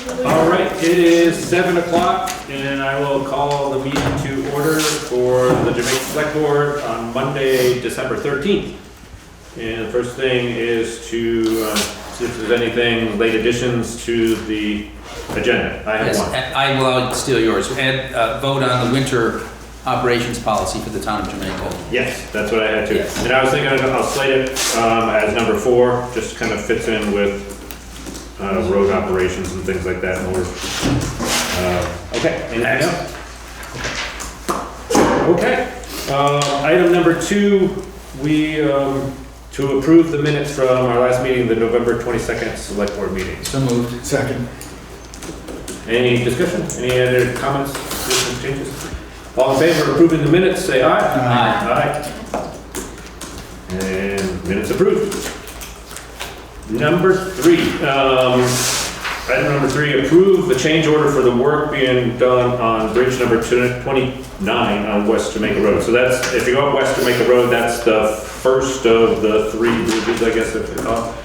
All right, it is 7 o'clock, and I will call the meeting to order for the Jamaica Selectboard on Monday, December 13th. And the first thing is to see if there's anything, late additions to the agenda. I have Yes, one. I will steal yours. Add, vote on the winter operations policy for the town of Jamaica. Yes, that's what I had too. Yes. And I was thinking I'll slate it as number 4, just kind of fits in with road operations and things like that. And okay, anything else? Okay. Item number 2, we to approve the minutes from our last meeting, the November 22nd Select Board meeting. So moved. Second. Any discussion? Any other comments, additions, changes? All in favor of approving the minutes, say aye. Aye. Aye. And minutes approved. Number 3, item number 3, approve the change order for the work being done on bridge number 29 on West Jamaica Road. So that's, if you go up West Jamaica Road, that's the first of the 3 bridges, I guess if they call.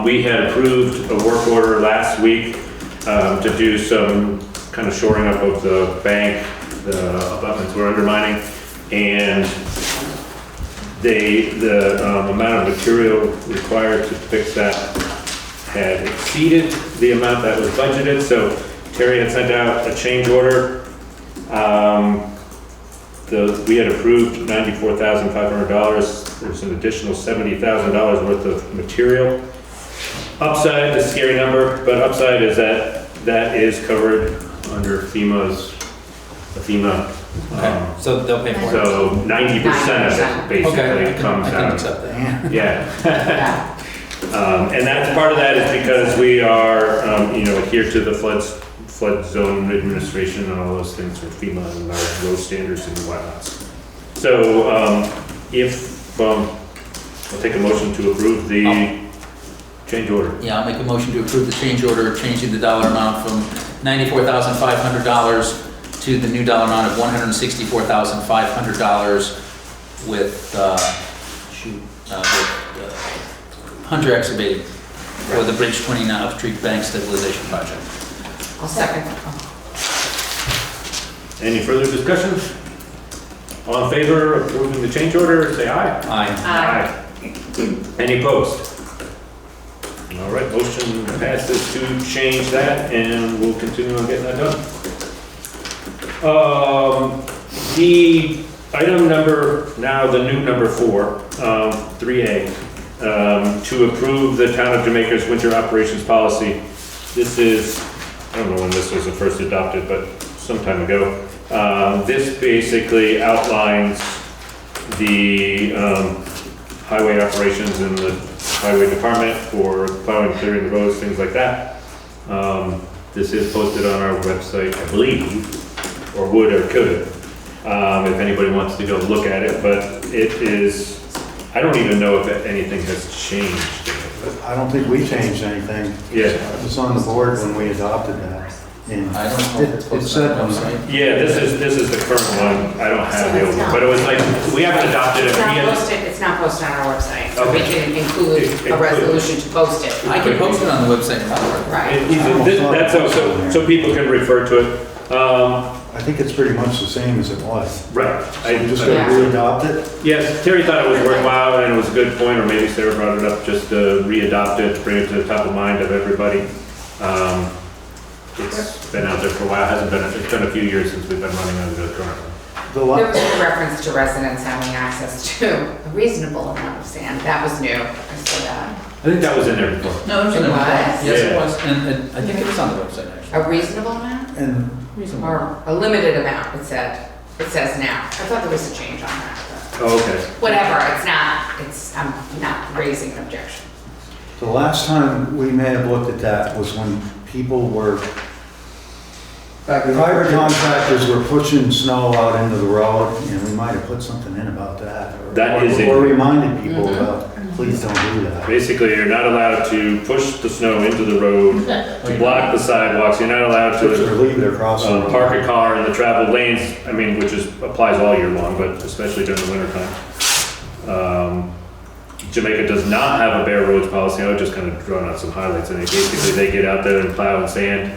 We had approved a work order last week to do some kind of shoring up of the bank, the abutments were undermining, and the amount of material required to fix that had exceeded the amount that was budgeted. So Terry had sent out a change order. We had approved $94,500. There's an additional $70,000 worth of material. Upside, the scary number, but upside is that is covered under FEMA's, the FEMA. So they'll pay for it. So 90% of it basically Okay, comes I can out. accept that. Yeah. And that's part of that is because we are, adhere to the flood zone administration and all those things with FEMA and our road standards and whatnot. So I'll take a motion to approve the change order. Yeah, I'll make a motion to approve the change order, changing the dollar amount from $94,500 to the new dollar amount of $164,500 with Hunter Excavating for the Bridge 29 Upstreet Bank Stabilization Project. I'll second. Any further discussion? All in favor of approving the change order, say aye. Aye. Any opposed? All right, motion passes to change that, and we'll continue on getting that done. The item number, now the new number 4, 3A, to approve the Town of Jamaica's winter operations policy. This is, I don't know when this was first adopted, but some time ago. This basically outlines the highway operations in the highway department for plowing, clearing the roads, things like that. This is posted on our website, I believe, or would or could, if anybody wants to go look at it, but it is, I don't even know if anything has changed. I don't think we changed anything. Yeah. It was on the board when we adopted that. And I don't know if it's it posted said on the on website. Yeah, this is the current one. I don't have the old one, but it was like, we haven't adopted it. It's not posted on our website, so we Okay. can include a resolution to post it. I can post it on the website. Right. That's so people can refer to it. I think it's pretty much the same as it was. Right. I'm just gonna re-adopt it. Yes, Terry thought it was worthwhile, and it was a good point, or maybe Sarah brought it up, just to re-adopt it, bring it to the top of mind of everybody. It's been out there for a while, it's been a few years since we've been running under the current one. The There la- was a reference to residents having access to a reasonable amount of sand. That was new. I saw that. I think that was in there before. No, it was in It the was? Yes, it Yeah. was, and I think it was on the website actually. A reasonable amount? and Reasonable. Or a limited amount, it says now. I thought there was a change on that, but Oh, okay. whatever, I'm not raising an objection. the last time we may have looked at that was when people were, private contractors were pushing snow out into the road, and we might have put something in about that. That is Or it. reminded people about, please don't do that. Basically, you're not allowed to push the snow into the road, to block the sidewalks, you're not allowed Or to leave their crossing. park a car in the travel lanes, I mean, which applies all year long, but especially during the winter time. Jamaica does not have a bare roads policy. I was just kind of drawing out some highlights, and basically they get out there and plow and sand.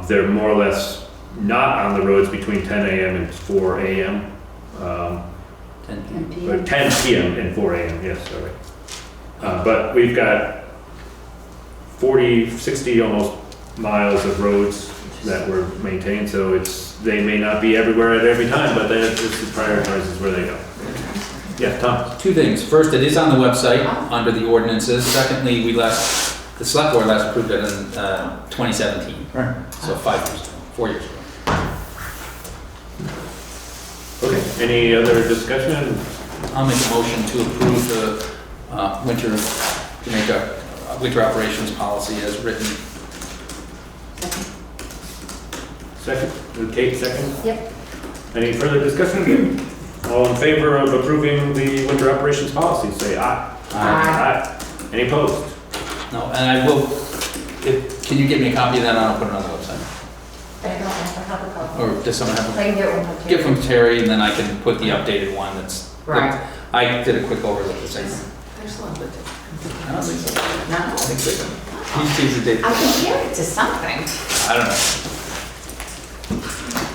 They're more or less not on the roads between 10 a.m. and 4 a.m. 10 p.m. Or 10 p.m. and 4 a.m. Yes, sorry. But we've got 40, 60 almost miles of roads that were maintained, so they may not be everywhere at every time, but this is prioritizes where they go. Yeah, Tom? Two things. First, it is on the website under the ordinances. Secondly, the select board last approved it in 2017. Right. So 4 years ago. Okay, any other discussion? I'll make a motion to approve the Jamaica winter operations policy as written. Second? Kate, second? Yep. Any further discussion? All in favor of approving the winter operations policy, say aye. Aye. Any opposed? No, and I will, can you give me a copy of that? I'll put it on the website. I don't have a copy. Or does someone have I can get one from Give from Terry, and then I can put the updated one that's. Right. I did a quick overlook the same. There's a lot of it. I don't think so. No? I think so. These days are dated. I compared it to something. I don't know.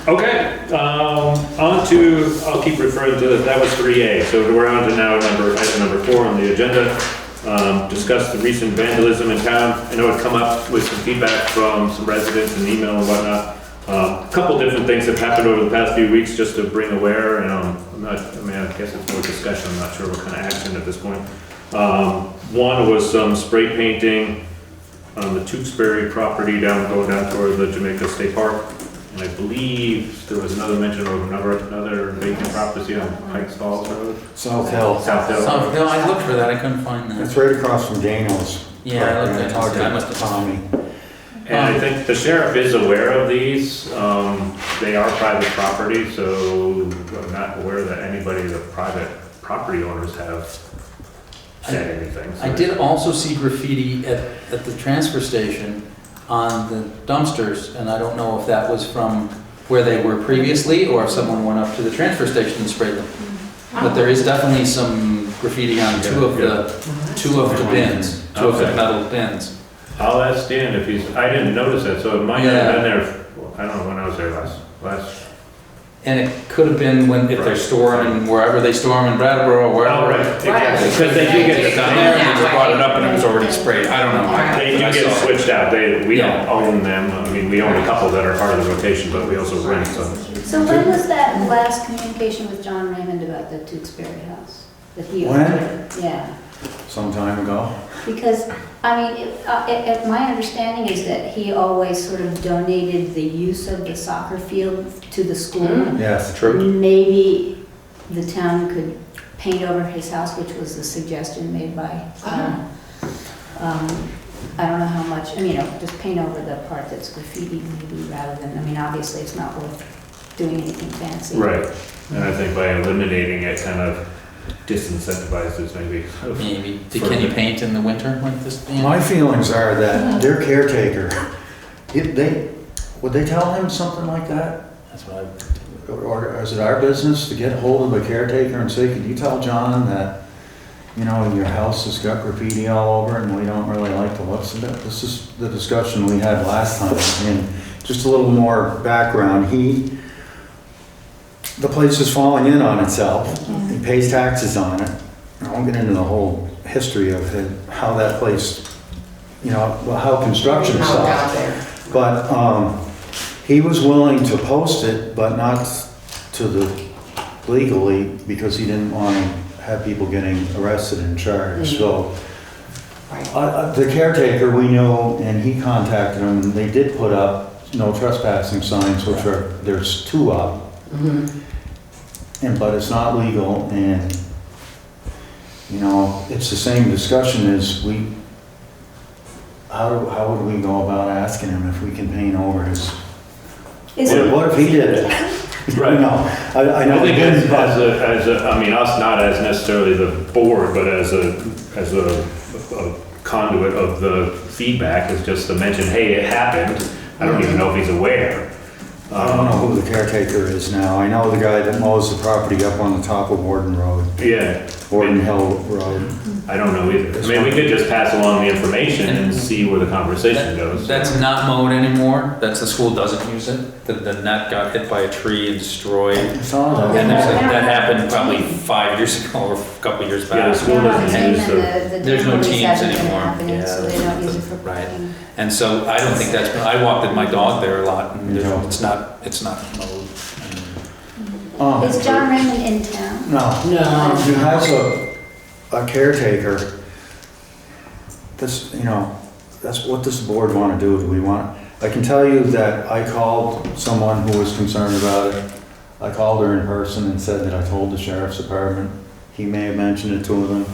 Okay, on to, I'll keep referring to that was 3A, so we're on to now item number 4 on the agenda. Discuss the recent vandalism in town. I know it's come up with some feedback from some residents and email and whatnot. A couple different things have happened over the past few weeks just to bring aware, and I guess it's more discussion, I'm not sure what kind of action at this point. One was some spray painting on the Tewksbury property going down toward the Jamaica State Park. And I believe there was another mention of another vacant property on Pikes Falls Road. South Hill. South Hill. So, no, I looked for that, I couldn't find that. It's right across from Daniel's. Yeah, I looked at it. talked to I must have- Tommy. And I think the sheriff is aware of these. They are private property, so I'm not aware that anybody, the private property owners have said anything. So I did also see graffiti at the transfer station on the dumpsters, and I don't know if that was from where they were previously, or if someone went up to the transfer station and sprayed them. But there is definitely some graffiti on two of the bins, two of the metal bins. I'll ask Dan if I didn't notice that, so it might have been there, I don't know when I was there last. And it could have been if they're storing wherever they store them in Brattleboro or wherever. Oh, right, exactly, because they do get Down there, and they just brought it up and it was already sprayed. I don't know. They do get switched out. We don't own them. I mean, we own a couple that are part of the rotation, but we also rent some. So when was that last communication with John Raymond about the Tewksbury house? That he When? ordered? Yeah, Some time ago. because, I mean, my understanding is that he always sort of donated the use of the soccer field to the school. Yes. Maybe the town could paint over his house, which was a suggestion made by, I don't know how much, just paint over the part that's graffiti maybe rather than, obviously it's not worth doing anything fancy. Right, and I think by eliminating it kind of disincentivizes maybe. Maybe. Can you paint in the winter like this? My feelings are that their caretaker, would they tell him something like that? That's what I. Or is it our business to get hold of a caretaker and say, could you tell John that, your house has got graffiti all over and we don't really like the looks of it? This is the discussion we had last time. And just a little more background, the place is falling in on itself. He pays taxes on it. I won't get into the whole history of how that place, how construction stopped. But he was willing to post it, but not legally, because he didn't want to have people getting arrested and charged. So the caretaker we knew, and he contacted him, and they did put up no trespassing signs, which there's 2 up. But it's not legal, and it's the same discussion as how would we go about asking him if we can paint over his? What if he did it? Right. No, I know. I think us not as necessarily the board, but as a conduit of the feedback, is just to mention, hey, it happened. I don't even know if he's aware. I don't know who the caretaker is now. I know the guy that mows the property up on the top of Warden Road, Yeah, Warden Hill Road. I don't know either. I mean, we could just pass along the information and see where the conversation goes. That's not mowed anymore, that's, the school doesn't use it. The net got hit by a tree and destroyed. I saw that. And that happened probably 5 years ago or a couple of years Yeah, back. the school doesn't use the, There's no teams anymore. Yeah, so they don't use it for Right. parking. And so I don't think that's, I walked my dog there a lot and Yeah. it's not mowed. Is John Raymond in town? No. No. He has a caretaker. This, that's, what does the board want to do? Do we want, I can tell you that I called someone who was concerned about it. I called her in person and said that I told the sheriff's department. He may have mentioned it to them.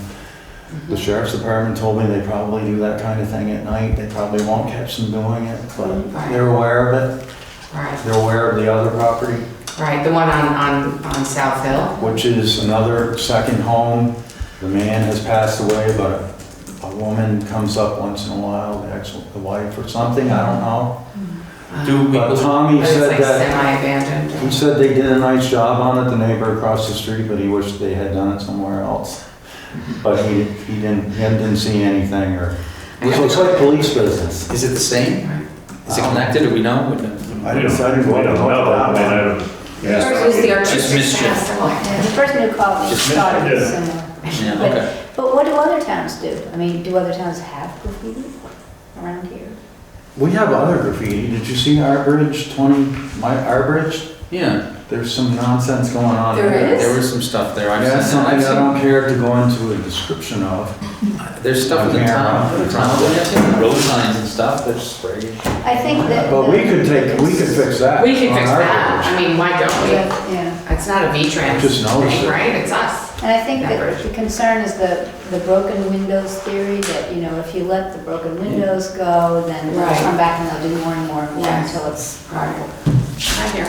The sheriff's department told me they probably do that kind of thing at night. They probably won't catch them doing it, but they're aware of it. Right, They're aware of the other property, right, the one on South Hill. which is another second home. The man has passed away, but a woman comes up once in a while, the wife or something, I don't know. Do But people, Tommy But it's said like that, semi-abandoned. he said they did a nice job on it, the neighbor across the street, but he wished they had done it somewhere else. But he didn't see anything, or, so it's like police business. is it the same? Is it connected, do we know? I we didn't don't go know. up I and mean, talk I about that. don't, yeah. Who's the Just artistic mischief. festival? Yeah, the person who called me Just thought it was yeah. similar. Yeah, But- okay. But what do other towns do? I mean, do other towns have graffiti around here? We have other graffiti. Did you see our bridge, our bridge? Yeah, There's some nonsense going on There there. is? there was some stuff there. I've Yeah, seen- something I've I seen- don't care to go into a description of. There's stuff in the town, road signs and stuff that's sprayed. I think that. But we could fix that. We can on fix our that, I bridge. mean, why don't we? Yeah, It's not a V-Trans Just notice thing, it. right? It's us. and I think that Never. the concern is the broken windows theory, that, if you let the broken windows go, then they'll Right. come back and they'll do more and more and more Yes. until it's. Right. I'm here.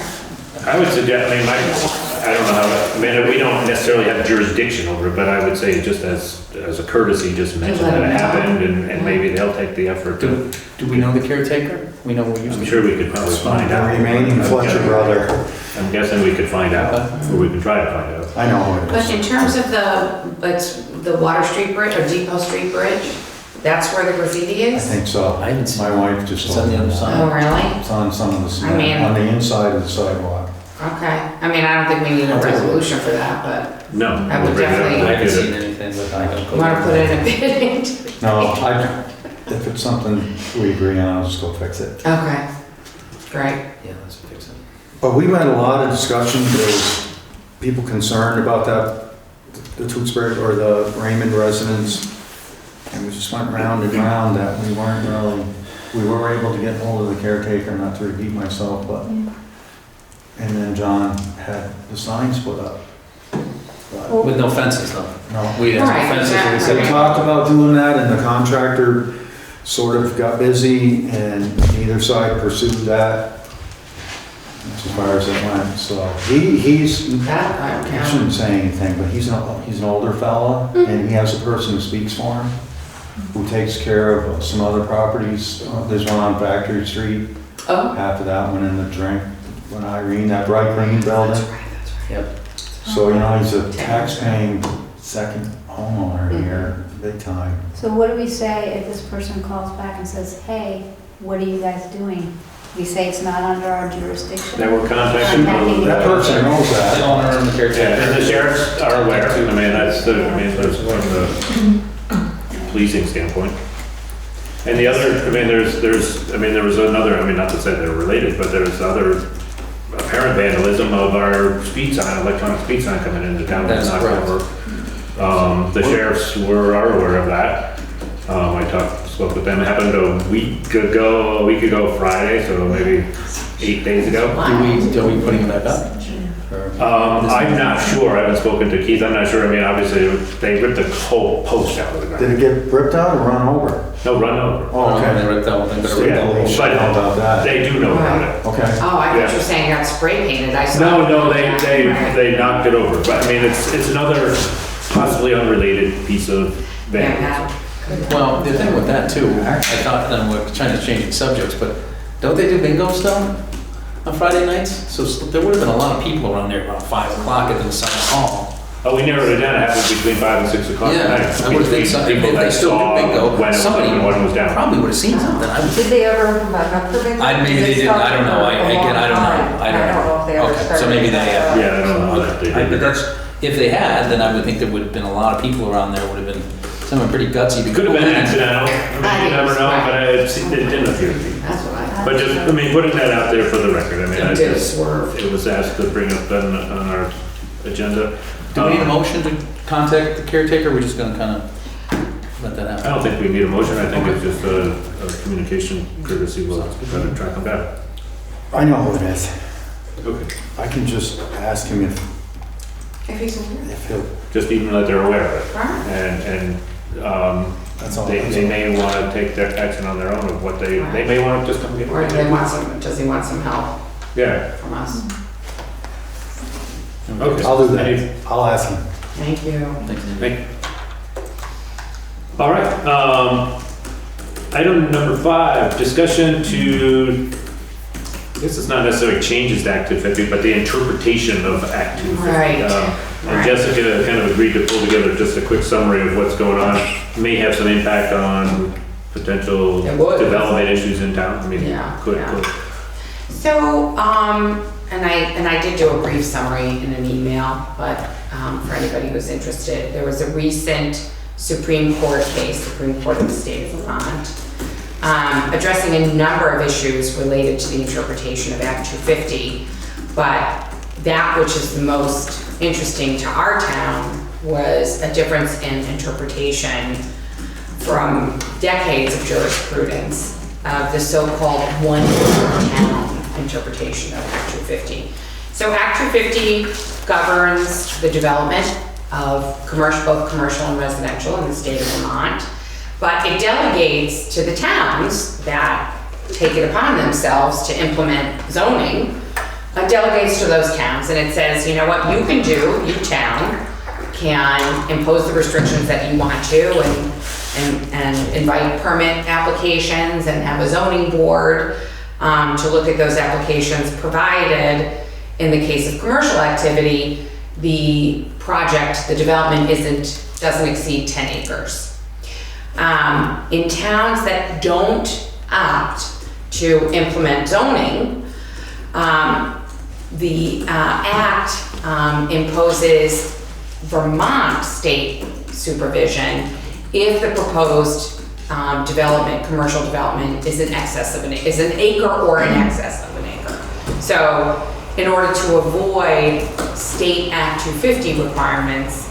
I would suggest, I mean, I don't know how, I mean, we don't necessarily have jurisdiction over it, but I would say just as a courtesy, just mention that it happened and maybe they'll take the effort to, Do we know the caretaker? We know we used I'm to. sure we could probably find The out. remaining Fletcher brother. I'm guessing we could find out, or we could try to find out. I know who But it in is. terms of the Water Street Bridge or Depot Street Bridge, that's where the graffiti I is? think so. I haven't seen My wife just It's told on me. the other that. side. Oh, really? It's on some of the I cement, mean- on the inside of the sidewalk. Okay. I mean, I don't think we need a resolution for that, but No. I would we'll bring it up definitely- when I we haven't get seen it. anything, but I don't. you want to put in a bid into it? No, if it's something we agree on, I'll just go fix it. Okay. Great. Yeah, let's fix it. But we've had a lot of discussion, there's people concerned about that, the Tewksbury or the Raymond residents. And we just went round and round that we were able to get hold of the caretaker, not to repeat myself, but, and then John had the signs put up. But, With no fences though. no. We had Right, no fences. exactly. We They said- talked about doing that and the contractor sort of got busy and neither side pursued that. That's as far as it went, so he's, That, I shouldn't say anything, but he's an older fella and he has a person who speaks for him, who takes care of some other properties. There's one on Factory Street, oh. half of that went in the drink, when Irene, that bright green building. That's right, that's right. Yep. So, he's a tax-paying second homeowner here, big time. So what do we say if this person calls back and says, hey, what are you guys doing? We say it's not under our jurisdiction? That we're contacting. That person knows The that. owner and the Yeah, caretaker. and the sheriffs are aware, I mean, there's from the policing standpoint. And the other, I mean, there was another, I mean, not to say they're related, but there's other apparent vandalism of our speed sign, electronic speed sign coming into town. That's Not correct. over. The sheriffs are aware of that. Spoke with them, it happened a week ago Friday, so maybe 8 days ago. Are we putting it back up? Or- I'm not sure, I haven't spoken to Keith, I'm not sure, I mean, obviously, they ripped the whole post out of the Did ground. it get ripped out or run over? No, run over. Oh, They okay. ripped that one thing, but So it the ripped police But- should know about that. They do know about it. Okay. Oh, I Yeah. thought you were saying it got spray painted. I saw. No, Right. they knocked it over, but I mean, it's another possibly unrelated piece of vandalism. Yeah. Well, the thing with that too, I thought, then we're trying to change the subjects, but don't they do bingo still? on Friday nights, so there would have been a lot of people around there around 5 o'clock at the Masonic Hall. Oh, we narrowed it down, it happened between 5 and 6 o'clock at Yeah, night. I would think so. People If they that still do saw bingo, when it was somebody up and when it was down. probably would have seen something. Did they ever come back up for bingo? Maybe they didn't, I don't know, again, I don't know. I don't know if they ever Okay, started. so maybe they, Yeah, I don't know that they But did. that's, if they had, then I would think there would have been a lot of people around there, would have been someone pretty gutsy. It could have been accidental, I mean, you never know, but it didn't appear to be. That's what I. But just, I mean, putting that out there for the record, I mean, I Did a just, swerve. it was asked to bring up on our agenda. Do we need a motion to contact the caretaker, or we're just gonna kind of let that I happen? don't think we need a motion, I think it's just a communication courtesy, we'll try to track them down. I know who it is. Okay. I can just ask him If he's aware. if he'll, Just even that they're aware of it. Right. And that's all. they may want to take their action on their own of what they may want to just come get. Or do they want some, does he want some help Yeah, from us? okay. I'll do that. I'll ask him. Thank you. Thank you. All right, item number 5, discussion to, I guess it's not necessarily changes to Act 250, but the interpretation of Act 250. Right, And right. Jessica kind of agreed to pull together just a quick summary of what's going on. May have some impact on potential It would. development issues in town. I mean, Yeah, could. yeah. So, and I did do a brief summary in an email, but for anybody who's interested, there was a recent Supreme Court case, Supreme Court of the State of Vermont, addressing a number of issues related to the interpretation of Act 250. But that which is the most interesting to our town was a difference in interpretation from decades of jurisprudence of the so-called one town interpretation of Act 250. So Act 250 governs the development of both commercial and residential in the state of Vermont, but it delegates to the towns that take it upon themselves to implement zoning, delegates to those towns, and it says, you know what you can do, you town can impose the restrictions that you want to and invite permit applications and have a zoning board to look at those applications, provided in the case of commercial activity, the project, the development doesn't exceed 10 acres. In towns that don't opt to implement zoning, the act imposes Vermont state supervision if the proposed development, commercial development, is an acre or in excess of an acre. So in order to avoid state Act 250 requirements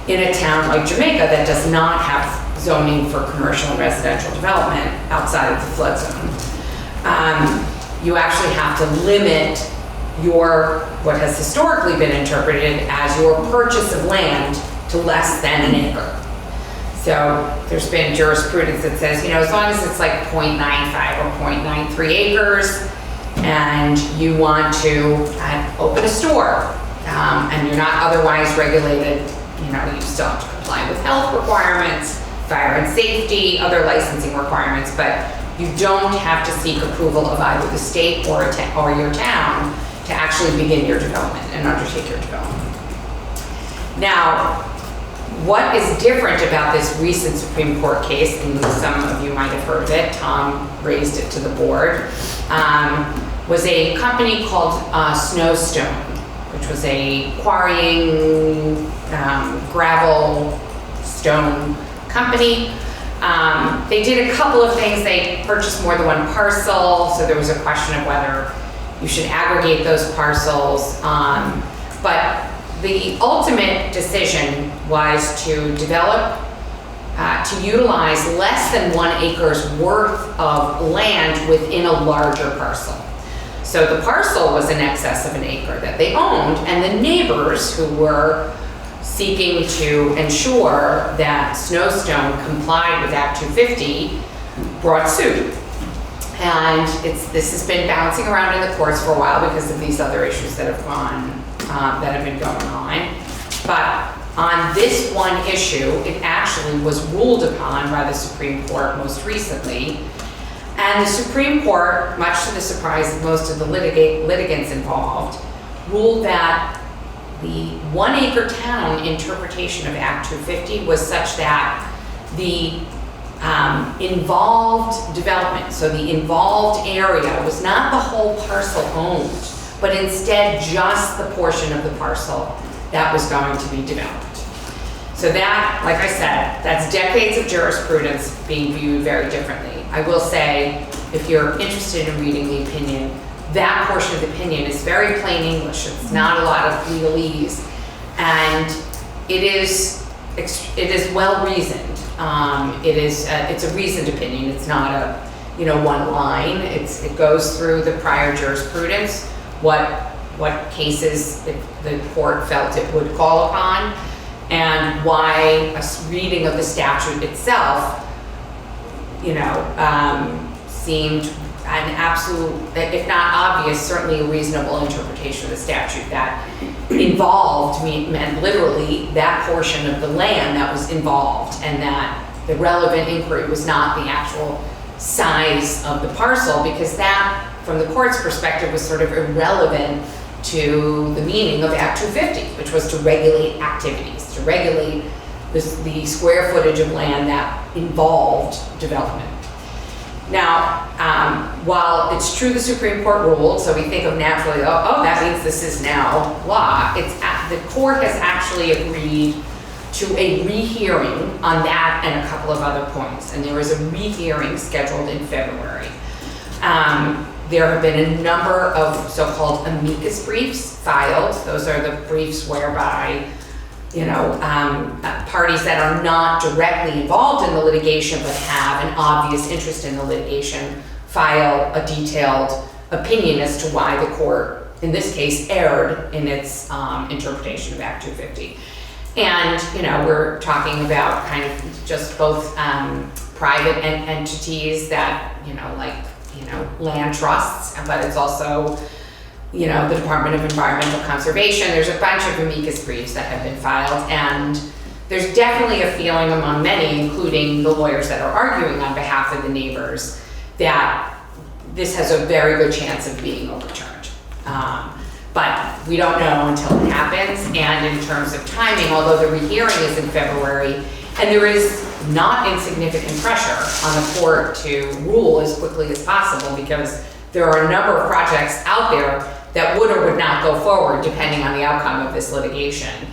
in a town like Jamaica that does not have zoning for commercial and residential development outside of the flood zone, you actually have to limit what has historically been interpreted as your purchase of land to less than an acre. So there's been jurisprudence that says, as long as it's like 0.95 or 0.93 acres, and you want to open a store, and you're not otherwise regulated, you still have to comply with health requirements, fire and safety, other licensing requirements, but you don't have to seek approval of either the state or your town to actually begin your development and undertake your development. Now, what is different about this recent Supreme Court case, and some of you might have heard of it, Tom raised it to the board, was a company called Snowstone, which was a quarrying gravel stone company. They did a couple of things. They purchased more than one parcel, so there was a question of whether you should aggregate those parcels. But the ultimate decision was to develop, to utilize less than 1 acre's worth of land within a larger parcel. So the parcel was in excess of an acre that they owned, and the neighbors who were seeking to ensure that Snowstone complied with Act 250 brought suit. And this has been bouncing around in the courts for a while because of these other issues that have been going on. But on this one issue, it actually was ruled upon by the Supreme Court most recently And the Supreme Court, much to the surprise of most of the litigants involved, ruled that the 1 acre town interpretation of Act 250 was such that the involved development, so the involved area was not the whole parcel owned, but instead just the portion of the parcel that was going to be developed. So that, like I said, that's decades of jurisprudence being viewed very differently. I will say, if you're interested in reading the opinion, that portion of the opinion is very plain English. It's not a lot of legalese, and it is well reasoned. It's a reasoned opinion. It's not a one line. It goes through the prior jurisprudence, what cases the court felt it would call upon, and why a reading of the statute itself, seemed an absolute, if not obvious, certainly a reasonable interpretation of the statute that involved meant literally that portion of the land that was involved, and that the relevant inquiry was not the actual size of the parcel, because that, from the court's perspective, was sort of irrelevant to the meaning of Act 250, which was to regulate activities, to regulate the square footage of land that involved development. Now, while it's true the Supreme Court ruled, so we think of naturally, oh, that means this is now law, the court has actually agreed to a rehearing on that and a couple of other points, and there is a rehearing scheduled in February. There have been a number of so-called amicus briefs filed. Those are the briefs whereby parties that are not directly involved in the litigation but have an obvious interest in the litigation file a detailed opinion as to why the court, in this case, erred in its interpretation of Act 250. And, we're talking about kind of just both private entities that, land trusts, but it's also, the Department of Environmental Conservation. There's a bunch of amicus briefs that have been filed, and there's definitely a feeling among many, including the lawyers that are arguing on behalf of the neighbors, that this has a very good chance of being overturned. But we don't know until it happens, and in terms of timing, although the rehearing is in February, and there is not insignificant pressure on the court to rule as quickly as possible, because there are a number of projects out there that would or would not go forward depending on the outcome of this litigation.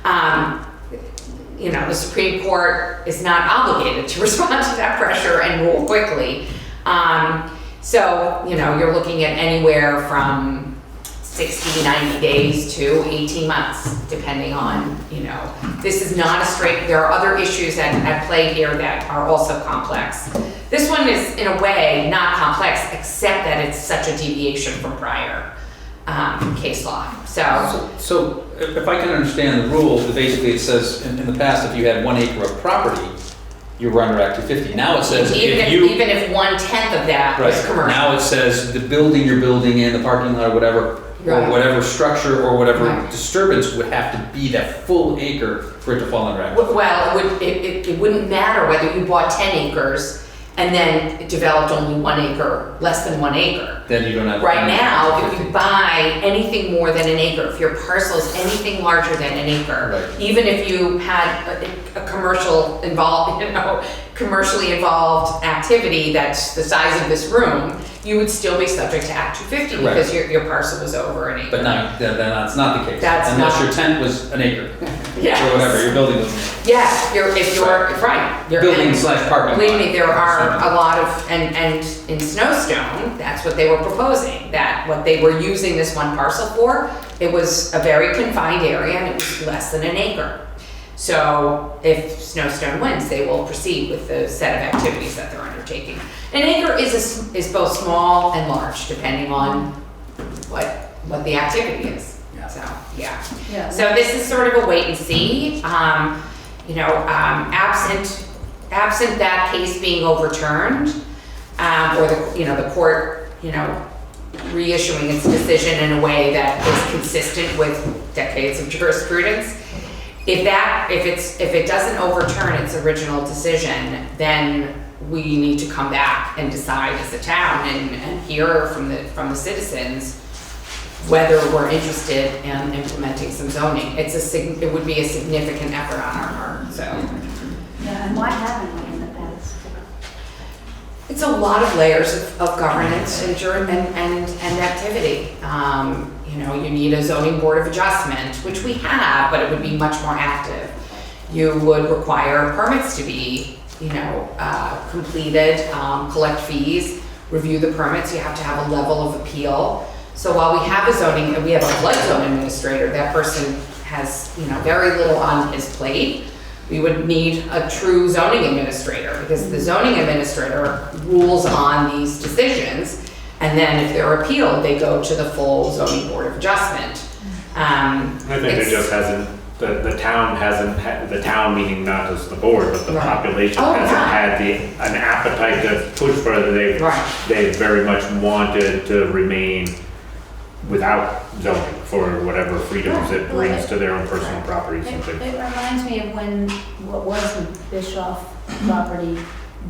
The Supreme Court is not obligated to respond to that pressure and rule quickly. So, you're looking at anywhere from 60, 90 days to 18 months, depending on, this is not a straight, there are other issues at play here that are also complex. This one is, in a way, not complex, except that it's such a deviation from prior case law. So if I can understand the rule, basically it says, in the past, if you had 1 acre of property, you were under Act 250. Now it says even if 1/10 of that is commercial. Now it says the building you're building in, the parking lot or whatever, Right. or whatever structure or whatever Right. disturbance would have to be that full acre for it to fall under Act 250. Well, it wouldn't matter whether you bought 10 acres and then it developed only 1 acre, less than 1 acre. Then you don't have. Right now, if you buy anything more than an acre, if your parcel is anything larger than an acre, Right. even if you had a commercially involved activity that's the size of this room, you would still be subject to Act 250 because your parcel was over an acre. But now, then that's not the case. That's Unless not- your tent was an acre. Yes. Or whatever, your building was an acre. Yes, if you're, right. You're Building / parking lot. Believe me, there are a lot of, and in Snowstone, that's what they were proposing, that what they were using this one parcel for, it was a very confined area and it was less than an acre. So if Snowstone wins, they will proceed with the set of activities that they're undertaking. An acre is both small and large, depending on what the activity is. Yeah. So, yeah. Yeah. So this is sort of a wait and see. Absent that case being overturned, or the court, reissuing its decision in a way that is consistent with decades of jurisprudence. If it doesn't overturn its original decision, then we need to come back and decide as a town and hear from the citizens whether we're interested in implementing some zoning. It would be a significant effort on our part, so. Yeah, and why haven't we in the past? It's a lot of layers of governance and activity. You need a zoning board of adjustment, which we have, but it would be much more active. You would require permits to be, completed, collect fees, review the permits. You have to have a level of appeal. So while we have we have a flood zone administrator, that person has, very little on his plate. We would need a true zoning administrator, because the zoning administrator rules on these decisions, and then if they're appealed, they go to the full zoning board of adjustment. I think it just hasn't, the town meaning not just the board, but the Right. population Oh, hasn't yeah. had an appetite to push further. Right. They very much wanted to remain without zoning for whatever freedoms it brings to their own personal properties and It things. reminds me of when, what was the Bischoff property,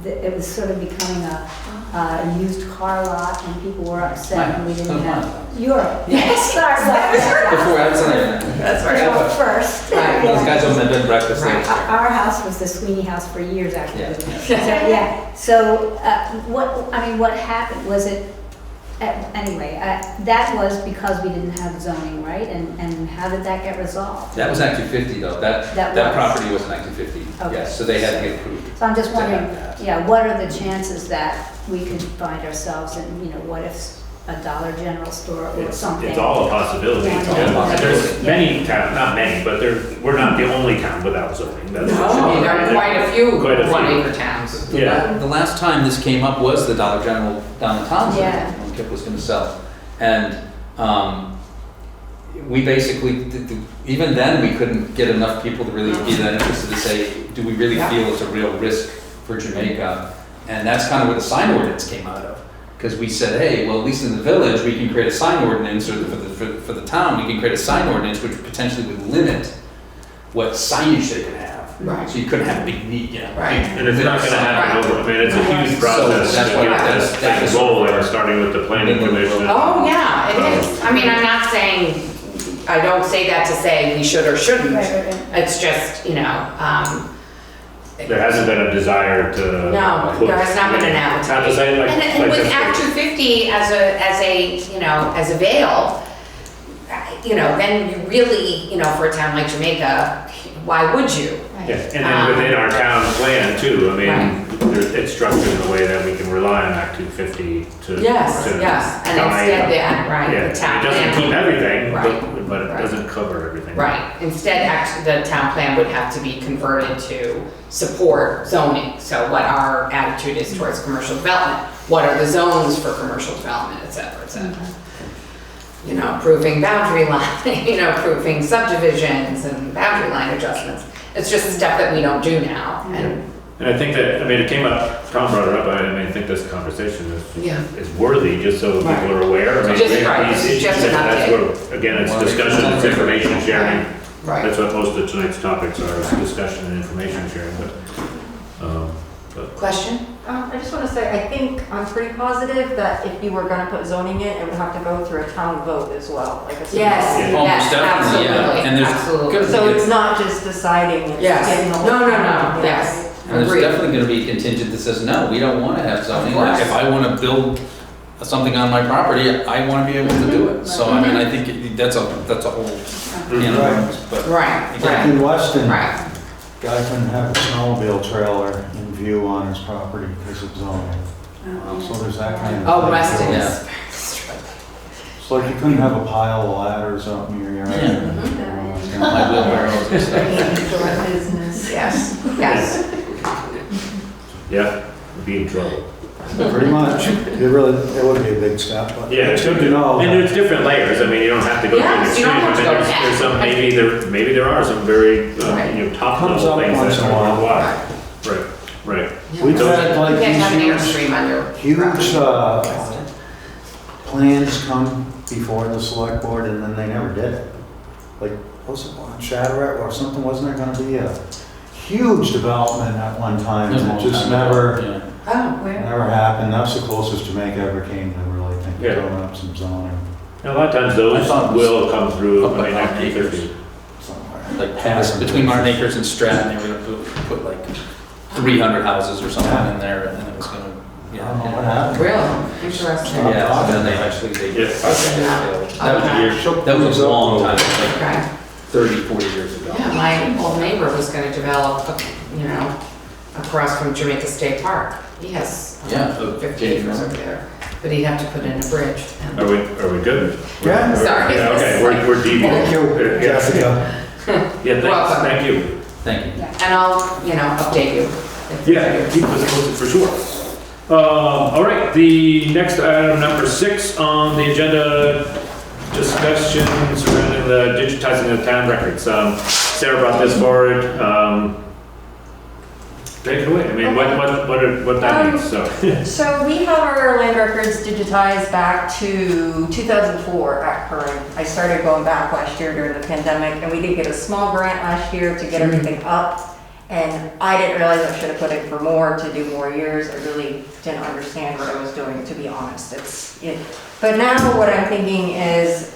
it was sort of becoming a used car lot, and people were upset and we didn't have. Europe. Yes. Sorry about that. Before that's That's right. Bischoff first. Right. those guys own that bed and breakfast. Right. Our house was the Sweeney house for years after. Yeah. So, yeah, so, what happened, was it, anyway, that was because we didn't have zoning, right? And how did that get resolved? That was Act 250 though, That that was. property was an Act 250, Okay. yes, so they had to get approved. So I'm just to have wondering, that. yeah, what are the chances that we could find ourselves in, what if a Dollar General store or something? It's all a possibility. Yeah, it's all a possibility. There's many towns, not many, but we're not the only town without zoning. That's for No, sure. there are quite a few Quite a few. 1 acre towns. Yeah. The last time this came up was the Dollar General down in Townsend, Yeah. when Kip was gonna sell. And we basically, even then, we couldn't get enough people to really be that interested to say, do we really feel it's a real risk for Jamaica? And that's kind of where the sign ordinance came out of. Because we said, hey, well, at least in the village, we can create a sign ordinance, or for the town, we can create a sign ordinance which potentially would limit what signage they could have. Right. So you couldn't have a big meet, Right. And it's not gonna happen over, it's a huge process that's to why get that's- this that thing is- rolling, starting with the planning commission. Oh, yeah, it is. I mean, I'm not saying, I don't say that to say we should or shouldn't. Right, right, right. It's just, There hasn't been a desire to. no, there has not been an appetite. Not to say like. And like with this- Act 250 as a veil, then you really, for a town like Jamaica, why would you? Yeah, and then within our town plan too, I mean, Right. it's structured in a way that we can rely on Act 250 to. Yes, to yes, and guide- instead that, right, Yeah, the town it doesn't plan. keep everything, Right, but it right. doesn't cover everything. Right, instead, the town plan would have to be converted to support zoning. So what our attitude is towards commercial development, what are the zones for commercial development, et cetera, et cetera. Approving boundary line, approving subdivisions and boundary line adjustments. It's just stuff that we don't do now, and, And I think that, it came up, Tom brought it up, I think this conversation yeah. is worthy, just so Right. people are aware. I mean, Just right, these issues, just an that's update. what, again, it's discussion, it's information sharing. Right. That's what most of tonight's topics are, is discussion and information sharing, but. Question? I just want to say, I think, I'm pretty positive that if you were going to put zoning in, it would have to go through a town vote as well, like a. Yes, Yeah. Almost yes, definitely, yeah. absolutely, And there's absolutely. good- So it's not just deciding, it's Yes. getting the whole. No, no, no, town, yes. And there's Agreed. definitely gonna be a contingent that says, no, we don't wanna have zoning. Of course. Like, if I wanna build something on my property, I wanna be able to do it. So, I mean, I think that's a whole, Right. but. Right, Like right, in Weston, right. guy couldn't have a snowmobile trailer in view on his property because of zoning. So there's that kind of. Oh, thing, Weston too. is. It's like you couldn't have a pile of ladders out in your yard. Yeah. My wheelbarrows and stuff. Business. Yes, yes. Yeah, be in trouble. Pretty much. It would be a big step, but Yeah, it's good to know. And there's different layers, I mean, you don't have to go to the Yes, you extreme, don't have but to go there's to that. there's some, maybe there are some very, Right. top Comes level up things once that in a are while. worldwide. Right. We've So- had like You can't have an these airstream on your. huge property. plans come before the select board and then they never did it. Like, was it on Shadrach or something, wasn't there gonna be a huge development at one time and it just never, Oh, where? Never happened. That's the closest Jamaica ever came. They were like thinking Yeah. of throwing up some zoning And a lot of times those I thought it was will come through, up I mean, by after Acres. 50. somewhere. Like past, between Martin Acres and Stratton, they were gonna put like 300 houses or something in there, and then it was gonna, I don't know what happened. Really? Interesting. Yeah, so then they actually, they. Yes. That was years, that was a long time, like Okay. 30, 40 years ago. Yeah, my old neighbor was gonna develop, you know, across from Jamaica State Park. He has Yeah. 50 acres over there, but he'd have to put in a bridge. and- Are we good? Yeah. Sorry. Yeah, okay, we're deep. Thank you, Yeah. Jessica. Yeah, thanks, Welcome. thank you. Thank you. And I'll, you know, update you. Yeah, keep us posted for sure. All right, the next item, number 6 on the agenda, discussion surrounding the digitizing of town records. Sarah brought this forward. Take it away. I mean, what that means, so. So we have our land records digitized back to 2004 at current. I started going back last year during the pandemic, and we did get a small grant last year to get everything up. And I didn't realize I should have put in for more to do more years. I really didn't understand what I was doing, to be honest. But now what I'm thinking is,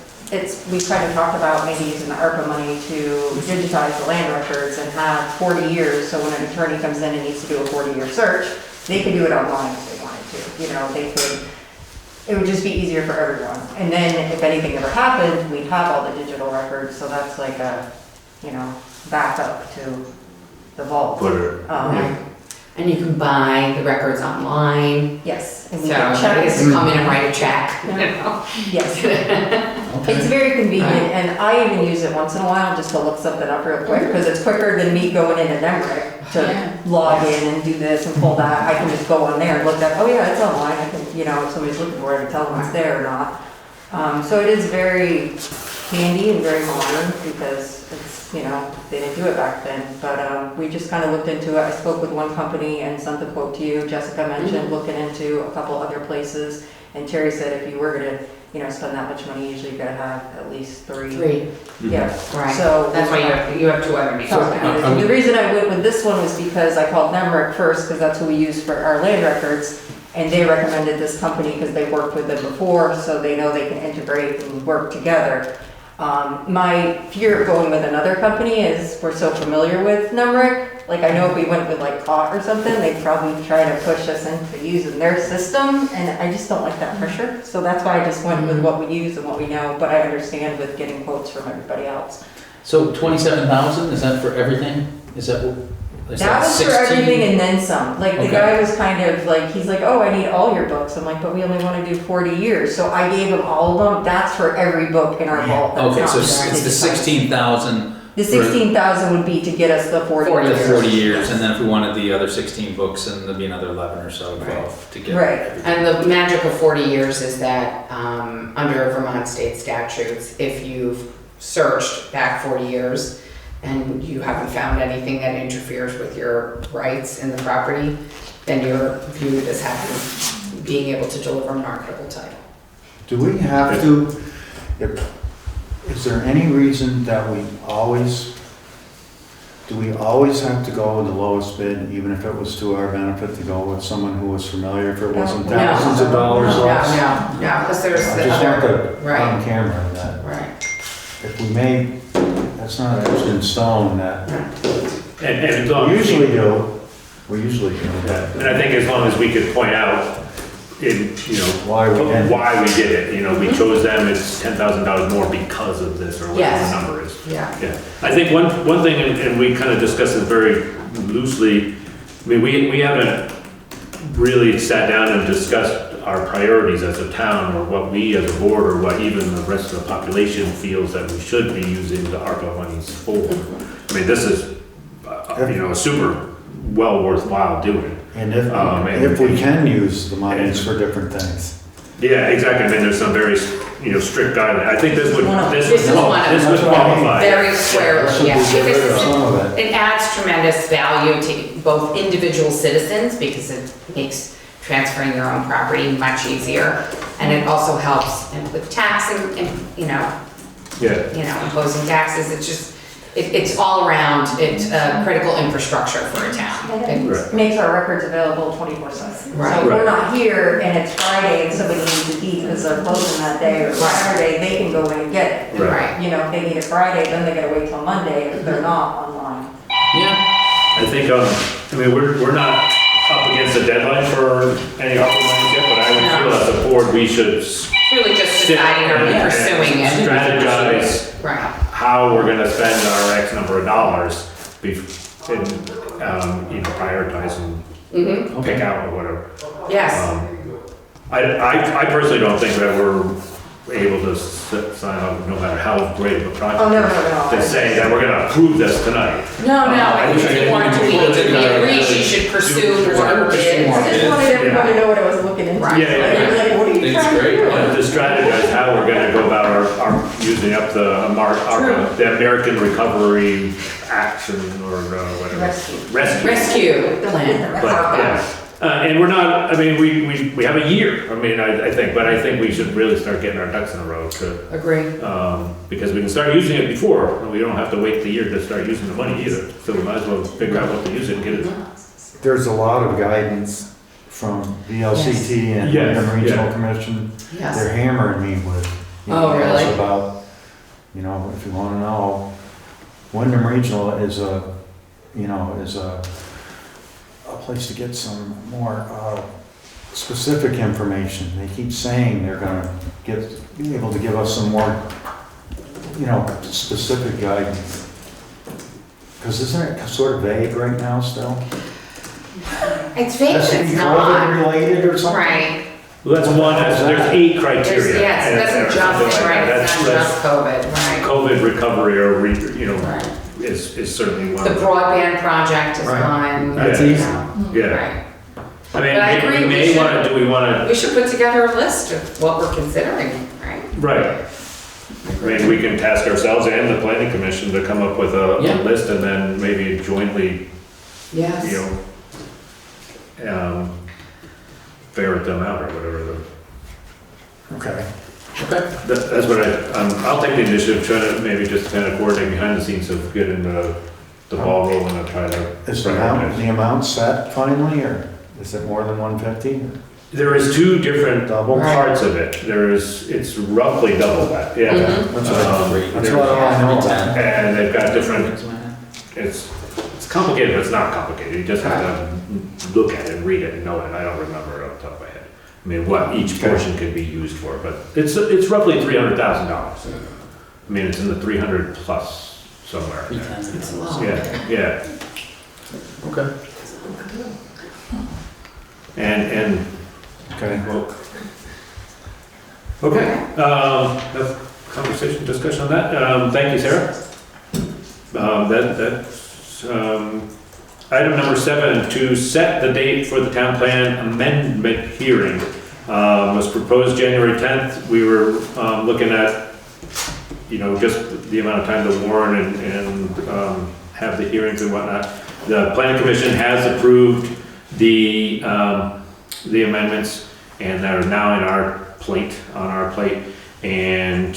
we kind of talked about maybe using the ARPA money to digitize the land records and have 40 years, so when an attorney comes in and needs to do a 40-year search, they could do it online if they wanted to. You know, it would just be easier for everyone. And then if anything ever happened, we'd have all the digital records, so that's like a, you know, backup to the vault. Put it. And you can buy the records online, Yes. so And we you can just check. come in and write a check, you know? Yes. It's very convenient, and I even use it once in a while just to look something up real quick, because it's quicker than me going into Nemrick to Yeah. log in and do this and pull that. I can just go on there and look at, oh yeah, it's online. I can, you know, if somebody's looking for it, I can tell them it's there or not. So it is very handy and very modern, because it's, you know, they didn't do it back then. But we just kind of looked into it. I spoke with one company and sent the quote to you. Jessica mentioned looking into a couple other places. And Terry said if you were gonna, you know, spend that much money, usually you gotta have at least 3. 3, Yeah. right. So That's why you have 2 other names. So, the reason I went with this one was because I called Nemrick first, because that's who we use for our land records. And they recommended this company because they've worked with them before, so they know they can integrate and work together. My fear of going with another company is we're so familiar with Nemrick. Like, I know if we went with like COT or something, they'd probably try to push us into using their system, and I just don't like that pressure. So that's why I just went with what we use and what we know, but I understand with getting quotes from everybody else. So 27,000, is that for everything? Is that what? Is That was for 16? everything and then some. Like, the Okay. guy was kind of like, he's like, oh, I need all your books. I'm like, but we only want to do 40 years. So I gave him all of them. That's for every book in our vault. That's Okay, not so just it's the digitized. 16,000 The 16,000 would be to get us the 40 40 for years. the 40 years, and then if we wanted the other 16 books, and there'd be another 11 or so, 12 to get Right. everything. And the magic of 40 years is that under Vermont state statutes, if you've searched back 40 years and you haven't found anything that interferes with your rights in the property, then you're viewed as having, being able to deliver a marketable title. Do we have to, is there any reason that do we always have to go with the lowest bid, even if it was to our benefit to go with someone who was familiar, if it wasn't No. thousands of dollars less? No, because there's I the just want other, to right. on camera that right. if we made, that's not etched in stone that And as long we as usually do, that. And I think as long as we could point out in, you know, Why we did. why we did it, you know, we chose them, it's $10,000 more because of this, or whatever Yes. the number is. Yeah. Yeah, I think one thing, and we kind of discussed it very loosely, I mean, we haven't really sat down and discussed our priorities as a town, or what we as a board, or what even the rest of the population feels that we should be using the ARPA monies for. I mean, this is, you know, super well worthwhile doing. And and- if we can use the monies for different things. Yeah, exactly, I mean, there's some very, you know, strict guidelines, I think this would This is one of this them. would qualify. Very squarely, Should we yeah. get rid of Because some of it? it adds tremendous value to both individual citizens, because it makes transferring your own property much easier. And it also helps with tax and, you know, Yeah, imposing taxes. It's just, it's all around, it's critical infrastructure for a town. Right. makes our records available 24/7. Right. So if we're Right. not here and it's Friday and somebody needs to eat because they're closing that day, or Saturday, they can go in and get it. Right. You know, if they need it Friday, then they gotta wait till Monday if they're not online. Yeah, I think, I mean, we're not up against a deadline for any ARPA monies yet, but I would feel as a board, we should It's really just sit deciding are we and pursuing it? strategize Right. how we're gonna spend our X number of dollars, and, you know, prioritize and pick out or whatever. Yes. I personally don't think that we're able to sign up, no matter how great of a project. Oh, no. To say that we're gonna approve this tonight. No, I I think think you want to, we agree she should pursue more bids. I just wanted everybody to know what I was looking into. Right. Yeah. Like, what are you It's trying to great. do? To strategize how we're gonna go about our using up the American Recovery Action or whatever. Rescue. Rescue the land. But, yeah. And we're not, I mean, we have a year, I mean, I think, but I think we should really start getting our ducks in a row to, Agree. because we can start using it before, and we don't have to wait the year to start using the money either. So we might as well figure out what to use it and get it. There's a lot of guidance from VLCT and Yes, Wyndham Regional yeah. Commission. Yes. They're hammering me with Oh, emails really? about, you know, if you wanna know, Wyndham Regional is a place to get some more specific information. They keep saying they're gonna be able to give us some more, you know, specific guidance. Because isn't it sort of vague right now still? It's vague, Has to it's be not. COVID related or something? Right. Well, that's one, there's 8 There's, criteria. yes, it doesn't something just, like right, that. it's not just COVID, right. COVID recovery or, you know, Right. is certainly one The of them. broadband project is Right. one. That's Yeah. easy. Yeah. Right. I mean, But I agree, we we may should- wanna, do we wanna, We should put together a list of what we're considering, right? right. I mean, we can task ourselves and the planning commission to come up with a Yeah. list and then maybe jointly, Yes. you know, ferret them out or whatever. Okay. okay. That's what I'll take the initiative, try to maybe just kind of coordinate behind the scenes of getting the ball rolling and try to. Is the amount set finally, or is it more than 150? There is 2 different Double? parts of it. It's roughly double that, yeah. Mhm. That's what that's They're- what I know. And they've got different, it's complicated, but it's not complicated. You just have to look at it and read it and know it. I don't remember it off the top of my head. I mean, what each portion could be used for, but it's roughly $300,000. I mean, it's in the 300 plus somewhere. It's a lot. Yeah. Okay. And, Okay. well, okay, enough conversation, discussion on that. Thank you, Sarah. That's, item number 7, to set the date for the town plan amendment hearing, was proposed January 10th. We were, looking at, you know, just the amount of time to warn and have the hearings and whatnot. The planning commission has approved the amendments, and they're now on our plate, and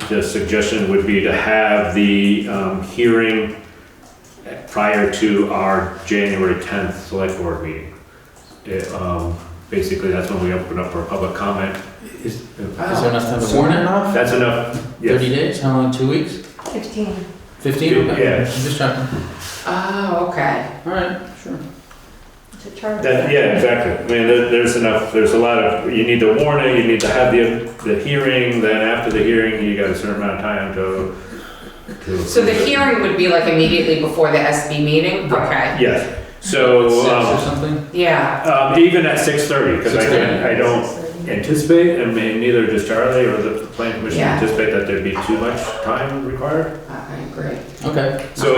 the suggestion would be to have the hearing prior to our January 10th select board meeting. Basically, that's when we open up for public comment. Is there enough time to warn it? That's enough. Yes. 30 days? How long, 2 weeks? 15. 15? Okay. Yeah. I'm just checking. Oh, okay. All right, sure. It's a charter. Yeah, exactly. I mean, there's enough, there's a lot of, you need to warn it, you need to have the hearing, then after the hearing, you got a certain amount of time to. So the hearing would be like immediately before the SB meeting? Okay. Yes, so, 6 or something? Yeah. even at 6:30, because 6:30. I don't anticipate, and neither does Charlie or the planning commission Yeah. anticipate that there'd be too much time required. I agree. Okay. So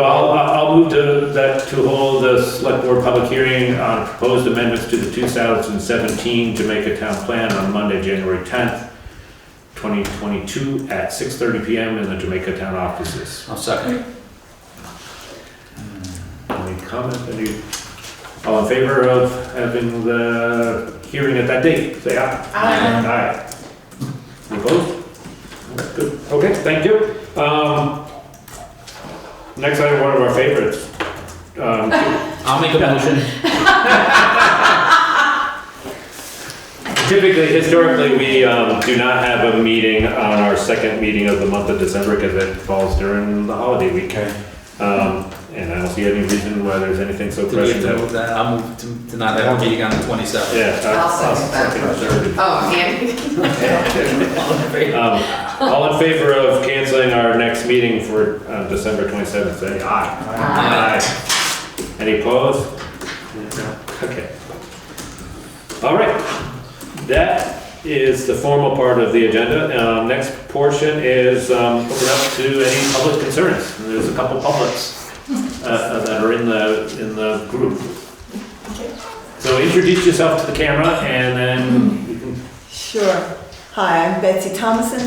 I'll move to hold the select board public hearing on proposed amendments to the 2017 Jamaica Town Plan on Monday, January 10th, 2022 at 6:30 PM in the Jamaica Town offices. I'll second. Any comment? All in favor of having the hearing at that date? Say aye. Aye. Aye. You opposed? Good. Okay, thank you. Next item, one of our favorites. make a motion. Typically, historically, we do not have a meeting on our second meeting of the month of December because it falls during the holiday week. Okay. And I don't see any reason why there's anything so Do we have pressing to that. move that? I'll move to not have a meeting on the 27th. Yeah. I'll second that. second. Oh, and All in favor of canceling our next meeting for December 27th, say aye. Aye. Any opposed? Okay. All right. That is the formal part of the agenda. Next portion is open up to any public concerns. There's a couple publics that are in the group. So introduce yourself to the camera and then you can. Sure. Hi, I'm Betsy Thomason.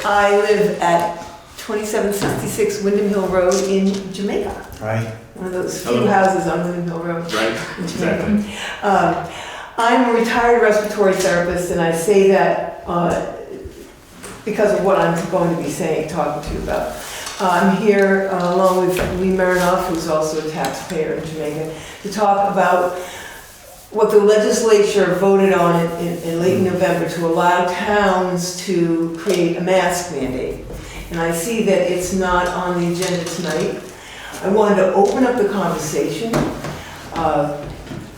I live at 2766 Wyndham Hill Road in Jamaica. Right? One of those few Hello. houses on Wyndham Hill Road. Right, in Jamaica. exactly. I'm a retired respiratory therapist, and I say that because of what I'm going to be talking to you about. I'm here along with Lee Marinoff, who's also a taxpayer in Jamaica, to talk about what the legislature voted on in late November to allow towns to create a mask mandate. And I see that it's not on the agenda tonight. I wanted to open up the conversation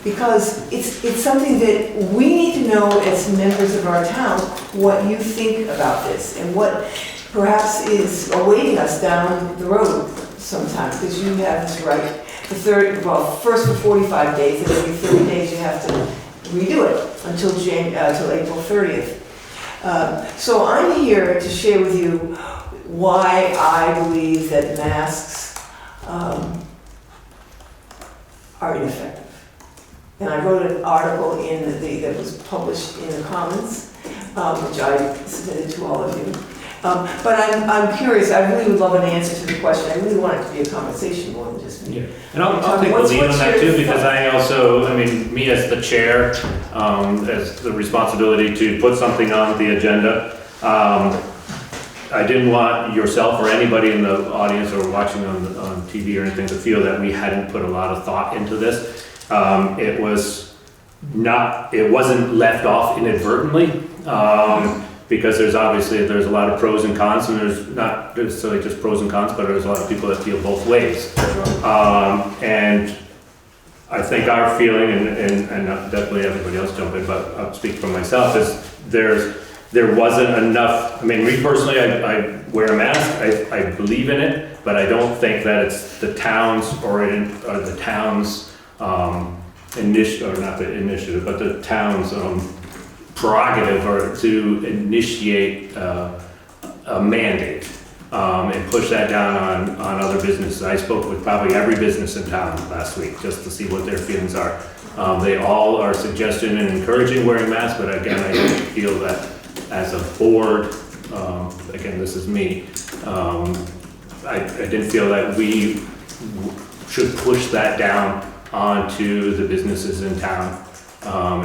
because it's something that we need to know as members of our town, what you think about this and what perhaps is awaiting us down the road sometime, because you have this right. First for 45 days, and every 30 days you have to redo it until April 30th. So I'm here to share with you why I believe that masks are ineffective. And I wrote an article that was published in the Commons, which I submitted to all of you. But I'm curious, I really would love an answer to the question. I really want it to be a conversation more than just me. Yeah, and I'll take the lead on that too, because I also, me as the chair, as the responsibility to put something on the agenda, I didn't want yourself or anybody in the audience or watching on TV or anything to feel that we hadn't put a lot of thought into this. It wasn't left off inadvertently. Because there's a lot of pros and cons, and there's not necessarily just pros and cons, but there's a lot of people that feel both ways. And I think our feeling, and definitely everybody else jump in, but I'll speak for myself, is there wasn't enough. Me personally, I wear a mask, I believe in it, but I don't think that it's the town's the town's initiative, or not the initiative, but the town's prerogative or to initiate a mandate and push that down on other businesses. I spoke with probably every business in town last week just to see what their feelings are. They all are suggesting and encouraging wearing masks, but again, I don't feel that as a board, again, this is me, I didn't feel that we should push that down onto the businesses in town.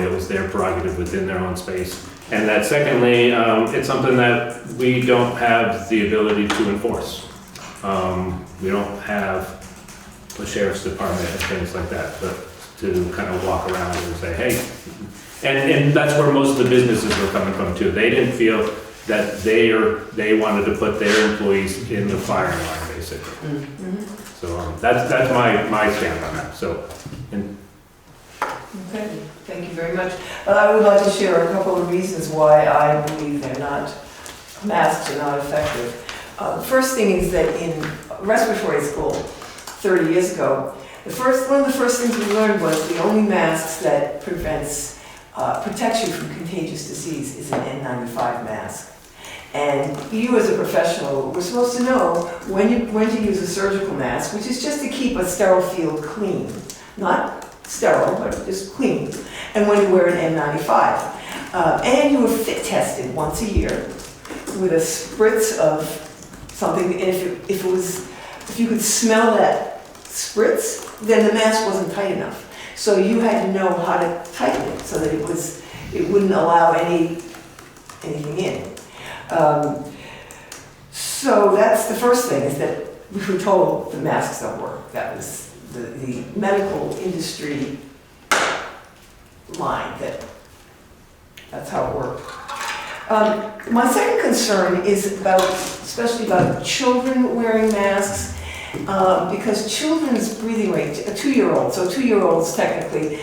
It was their prerogative within their own space. And that secondly, it's something that we don't have the ability to enforce. We don't have the sheriff's department and things like that, but to kind of walk around and say, hey, and that's where most of the businesses were coming from too. They didn't feel that they wanted to put their employees in the firing line, basically. Mm-hmm. So that's my stand on that. So. Okay, thank you very much. I would like to share a couple of reasons why I believe masks are not effective. The first thing is that in respiratory school 30 years ago, one of the first things we learned was the only masks that protects you from contagious disease is an N95 mask. And you as a professional were supposed to know when to use a surgical mask, which is just to keep a sterile field clean, not sterile, but just clean, and when you wear an N95. And you were fit tested once a year with a spritz of something, and if you could smell that spritz, then the mask wasn't tight enough. So you had to know how to tighten it so that it wouldn't allow anything in. So that's the first thing, is that we were told the masks don't work. That was the medical industry line, that's how it worked. My second concern is especially about children wearing masks, because children's breathing rate, a 2-year-old, so 2-year-olds technically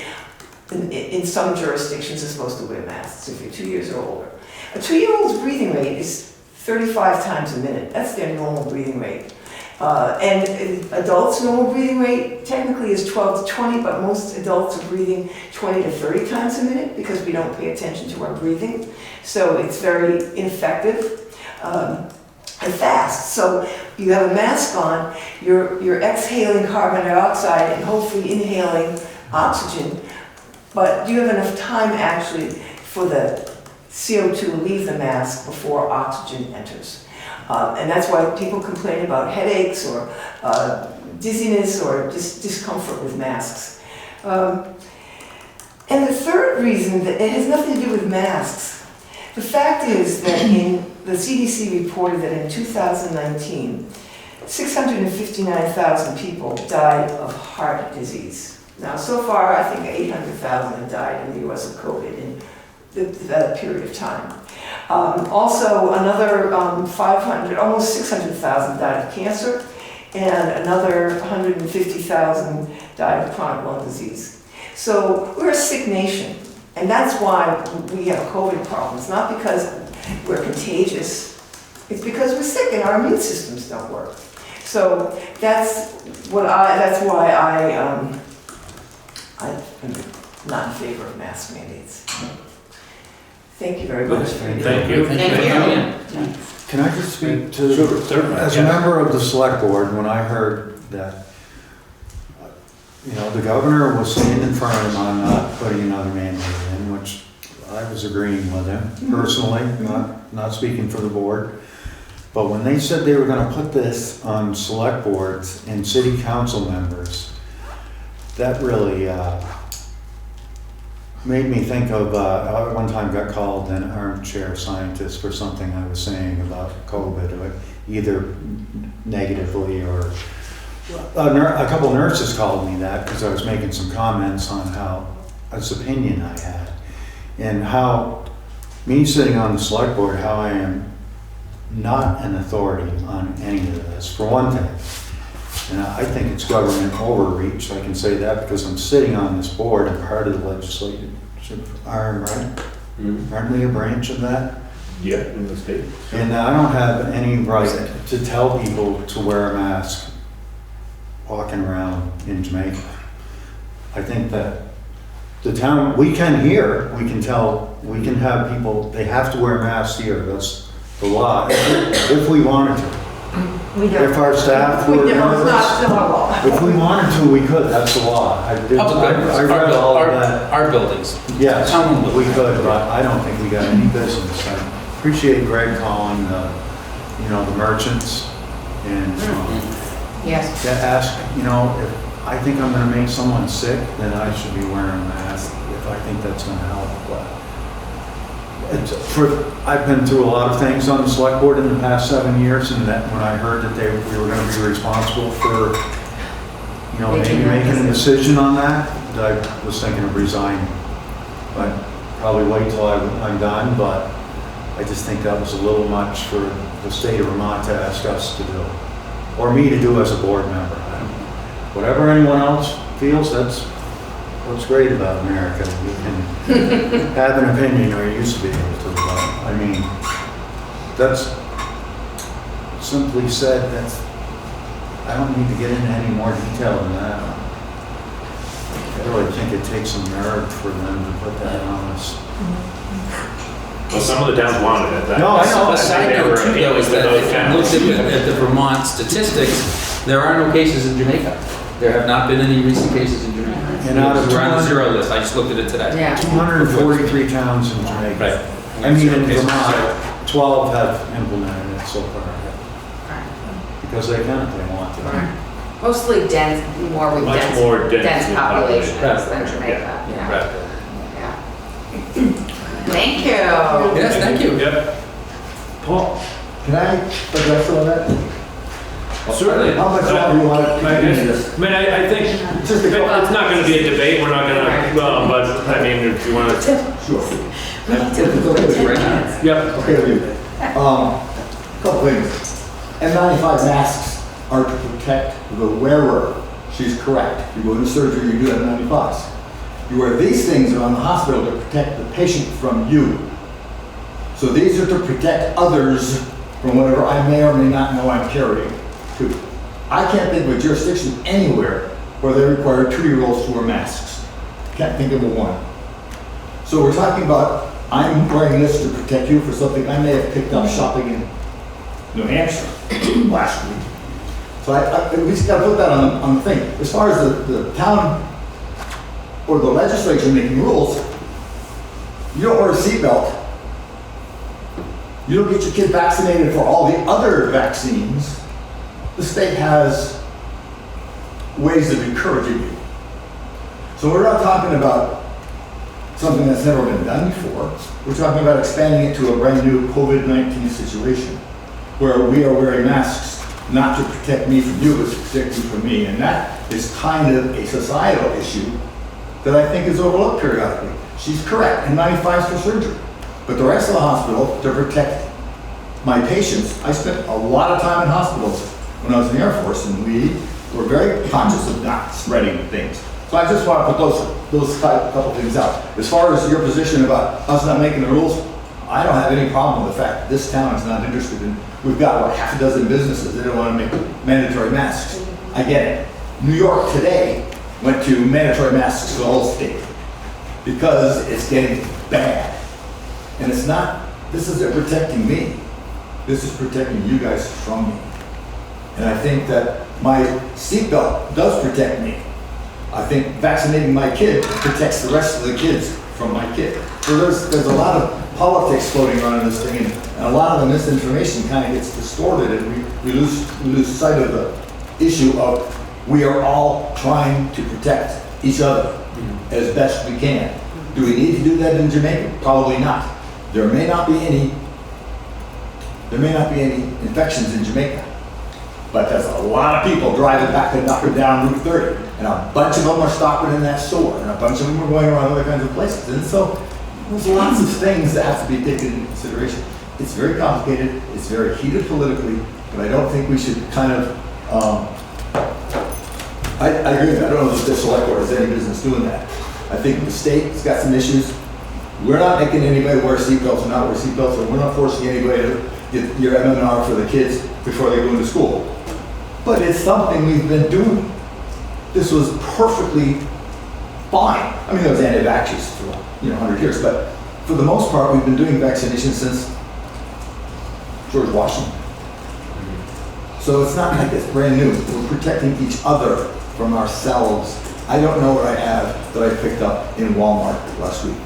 in some jurisdictions are supposed to wear masks if you're 2 years or older. A 2-year-old's breathing rate is 35 times a minute. That's their normal breathing rate. And adults' normal breathing rate technically is 12 to 20, but most adults are breathing 20 to 30 times a minute because we don't pay attention to our breathing. So it's very ineffective and fast. So you have a mask on, you're exhaling carbon dioxide and hopefully inhaling oxygen, but do you have enough time actually for the CO2 to leave the mask before oxygen enters? And that's why people complain about headaches or dizziness or discomfort with masks. And the third reason, that it has nothing to do with masks. The fact is that the CDC reported that in 2019, 659,000 people died of heart disease. Now, so far, I think 800,000 have died in the US of COVID in that period of time. Also, another 500, almost 600,000 died of cancer, and another 150,000 died of chronic lung disease. So we're a sick nation, and that's why we have COVID problems, not because we're contagious, it's because we're sick and our immune systems don't work. So that's why I'm not in favor of mask mandates. Thank you very much. Thank you. Thank you for coming in. Can I just speak to, Sure, certainly, as a yes. member of the select board, when I heard that, the governor was standing firm on not putting another mandate in, which I was agreeing with him personally, not speaking for the board. But when they said they were gonna put this on select boards and city council members, that really, made me think of, I one time got called an armchair scientist for something I was saying about COVID, either negatively or, a couple nurses called me that because I was making some comments on this opinion I had. And how, me sitting on the select board, how I am not an authority on any of this, for one thing. And I think it's government overreach. I can say that because I'm sitting on this board and part of the legislative arm, right? Mhm. Aren't we a branch of that? Yeah, in the state. And I don't have any right to tell people to wear a mask walking around in Jamaica. I think that the town, we can have people, they have to wear masks here. That's the law, if we wanted to. We don't. If our staff were It's not nervous, still a law. if we wanted to, we could, that's the law. I read all of that. Our buildings. Yes, Town we could, but I don't think we got any business. I appreciate Greg calling, the merchants and Yes. to ask, if I think I'm gonna make someone sick, then I should be wearing a mask if I think that's gonna help. But I've been through a lot of things on the select board in the past 7 years, and that when I heard that we were gonna be responsible for, maybe making a decision on that, I was thinking of resigning. But probably wait till I'm done, but I just think that was a little much for the state of Vermont to ask us to do, or me to do as a board member. Whatever anyone else feels, that's what's great about America. You can have an opinion, or you used to be able to, but that's simply said, I don't need to get into any more detail than that. I really think it takes some nerve for them to put that on us. Well, some of the towns wanted it. No, I know. A side note too, though, is that if you look at the Vermont statistics, there are no cases in Jamaica. There have not been any recent cases in Jamaica. And out of We're on the 200 zero list, I just looked at it today. Yeah. 243 towns in Jamaica. Right. I mean, in Vermont, 12 have implemented it so far. Because they can if they want to. Mostly dense, more with Much dense, more dense densely populations populated. than Jamaica. Yeah. Right. Yeah. Thank you. Yes, thank you. Yep. Paul, can I address some of that? Certainly. How much longer you want to I continue this? mean, I think Just a couple- it's not gonna be a debate, we're not gonna, well, but, I mean, if you wanna, Sure. If it's okay with you, right? yep. Okay with you. Couple things. N95 masks are to protect the wearer. She's correct. You go into surgery, you do N95s. You wear these things around the hospital to protect the patient from you. So these are to protect others from whatever I may or may not know I'm carrying too. I can't think of a jurisdiction anywhere where they require 2-year-olds to wear masks. Can't think of one. So we're talking about, I'm wearing this to protect you for something I may have picked up shopping in New Hampshire last week. So we just gotta put that on the thing. As far as the town or the legislature making rules, you don't wear a seatbelt. You don't get your kid vaccinated for all the other vaccines. The state has ways of encouraging you. So we're not talking about something that's never been done before. We're talking about expanding it to a brand new COVID-19 situation where we are wearing masks not to protect me from you, but to protect you from me. And that is kind of a societal issue that I think is overlooked periodically. She's correct, N95s for surgery. But the rest of the hospital, to protect my patients, I spent a lot of time in hospitals when I was in the Air Force, and we were very conscious of not spreading things. So I just want to put those couple things out. As far as your position about us not making the rules, I don't have any problem with the fact that this town is not interested in, we've got what, half a dozen businesses that don't want to make mandatory masks. I get it. New York today went to mandatory masks for the whole state because it's getting bad. And it's not, this isn't protecting me. This is protecting you guys from me. And I think that my seatbelt does protect me. I think vaccinating my kid protects the rest of the kids from my kid. So there's a lot of politics floating around in this thing, and a lot of the misinformation kind of gets distorted, and we lose sight of the issue of we are all trying to protect each other as best we can. Do we need to do that in Jamaica? Probably not. There may not be any infections in Jamaica, but there's a lot of people driving back and up and down Route 30, and a bunch of them are stopping in that store, and a bunch of them are going around other kinds of places. And so there's lots of things that have to be taken into consideration. It's very complicated, it's very heated politically, but I don't think we should kind of, I agree with that. I don't know if the Selectboard has any business doing that. I think the state's got some issues. We're not making anybody wear seatbelts or not wear seatbelts, and we're not forcing anybody to get your MMR for the kids before they go into school. But it's something we've been doing. This was perfectly fine. I mean, there was anti-vaxxers for 100 years, but for the most part, we've been doing vaccination since George Washington. So it's not like it's brand new. We're protecting each other from ourselves. I don't know what I have that I picked up in Walmart last week.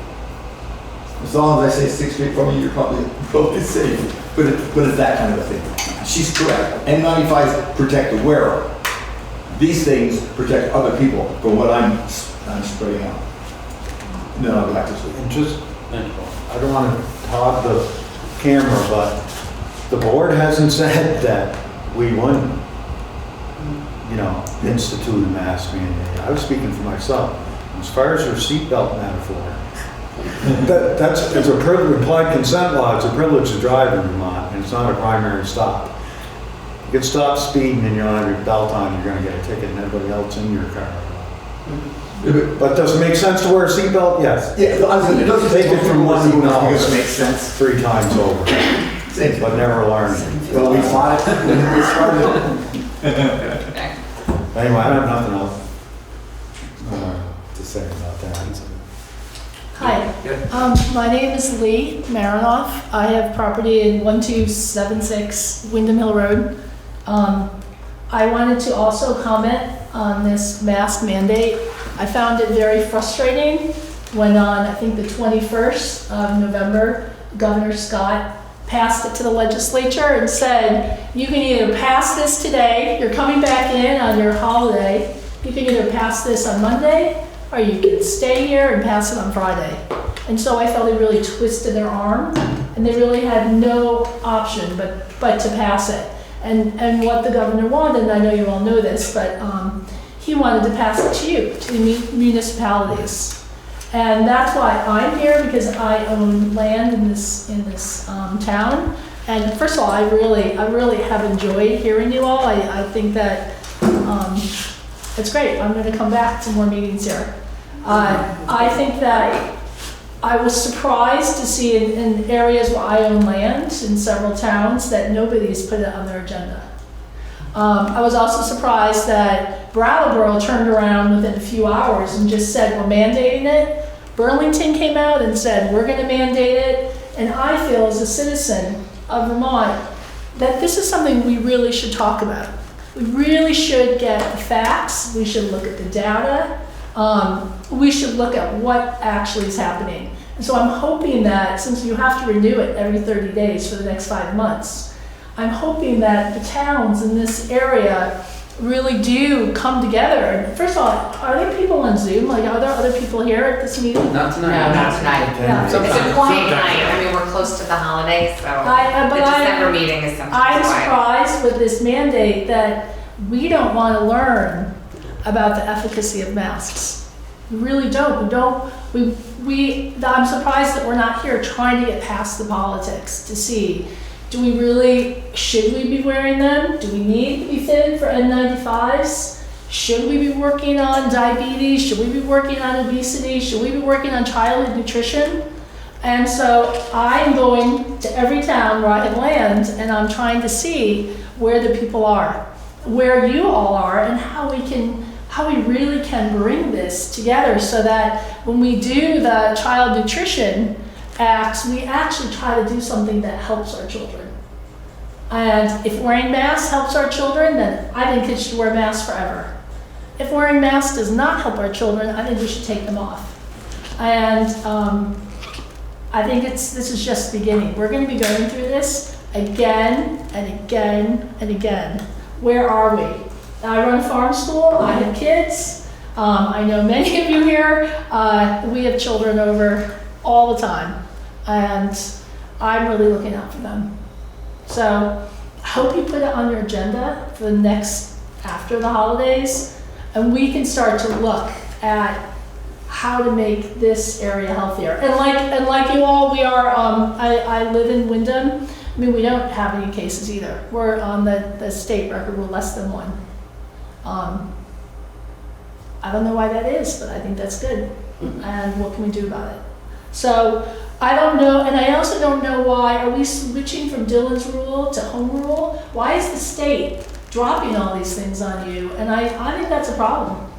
As long as I say 6 feet from you, you're probably safe. But it's that kind of a thing. She's correct. N95s protect the wearer. These things protect other people from what I'm spreading out. And then I'll go back to sleep. And just, I don't want to hog the camera, but the board hasn't said that we wouldn't, institute a mask mandate. I was speaking for myself. As far as your seatbelt metaphor, it's a privilege, implied consent law, it's a privilege to drive in Vermont, and it's not a primary stop. You get stopped speeding and you don't have your belt on, you're gonna get a ticket, and everybody else in your car. But does it make sense to wear a seatbelt? Yes. Yeah, it doesn't Take it from one email, because it makes sense. 3 times over, but never learned. Well, we fought it when we started. Anyway, I have nothing else to say about that. Hi, my name is Lee Marinoff. I have property in 1276 Windham Hill Road. I wanted to also comment on this mask mandate. I found it very frustrating when on, I think, the 21st of November, Governor Scott passed it to the legislature and said, you can either pass this today, you're coming back in on your holiday, you can either pass this on Monday, or you can stay here and pass it on Friday. And so I felt they really twisted their arm, and they really had no option but to pass it. And what the governor wanted, and I know you all know this, but he wanted to pass it to you, to the municipalities. And that's why I'm here, because I own land in this town. And first of all, I really have enjoyed hearing you all. I think that it's great. I'm going to come back to more meetings here. I think that I was surprised to see in areas where I own land in several towns that nobody's put it on their agenda. I was also surprised that Brattleboro turned around within a few hours and just said, we're mandating it. Burlington came out and said, we're gonna mandate it. And I feel as a citizen of Vermont that this is something we really should talk about. We really should get the facts. We should look at the data. We should look at what actually is happening. And so I'm hoping that, since you have to renew it every 30 days for the next 5 months, I'm hoping that the towns in this area really do come together. And first of all, are there people on Zoom? Like, are there other people here at this meeting? Not No, tonight. not tonight. Yeah. It's a quiet night. I mean, we're close to the holidays, so the December meeting is sometimes I'm quiet. surprised with this mandate that we don't want to learn about the efficacy of masks. We really don't. I'm surprised that we're not here trying to get past the politics to see, should we be wearing them? Do we need to be fitted for N95s? Should we be working on diabetes? Should we be working on obesity? Should we be working on childhood nutrition? And so I'm going to every town where I have land, and I'm trying to see where the people are, where you all are, and how we really can bring this together so that when we do the child nutrition acts, we actually try to do something that helps our children. And if wearing masks helps our children, then I think kids should wear masks forever. If wearing masks does not help our children, I think we should take them off. And I think this is just the beginning. We're going to be going through this again and again and again. Where are we? I run a farm school. I have kids. I know many of you here. We have children over all the time, and I'm really looking out for them. So I hope you put it on your agenda for the next, after the holidays, and we can start to look at how to make this area healthier. And like you all, we are, I live in Wyndham. I mean, we don't have any cases either. We're on the state record, we're less than 1. I don't know why that is, but I think that's good. And what can we do about it? So I don't know, and I also don't know why, are we switching from Dillon's rule to home rule? Why is the state dropping all these things on you? And I think that's a problem.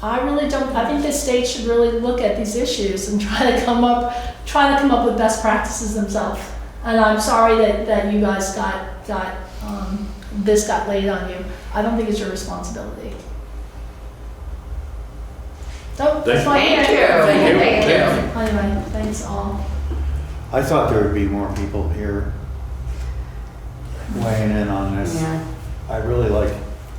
I really don't, I think the state should really look at these issues and try to come up with best practices themselves. And I'm sorry that you guys this got laid on you. I don't think it's your responsibility. So, that's my Thank hand. you. Thank you. Anyway, thanks all. I thought there would be more people here weighing in on this. Yeah. I really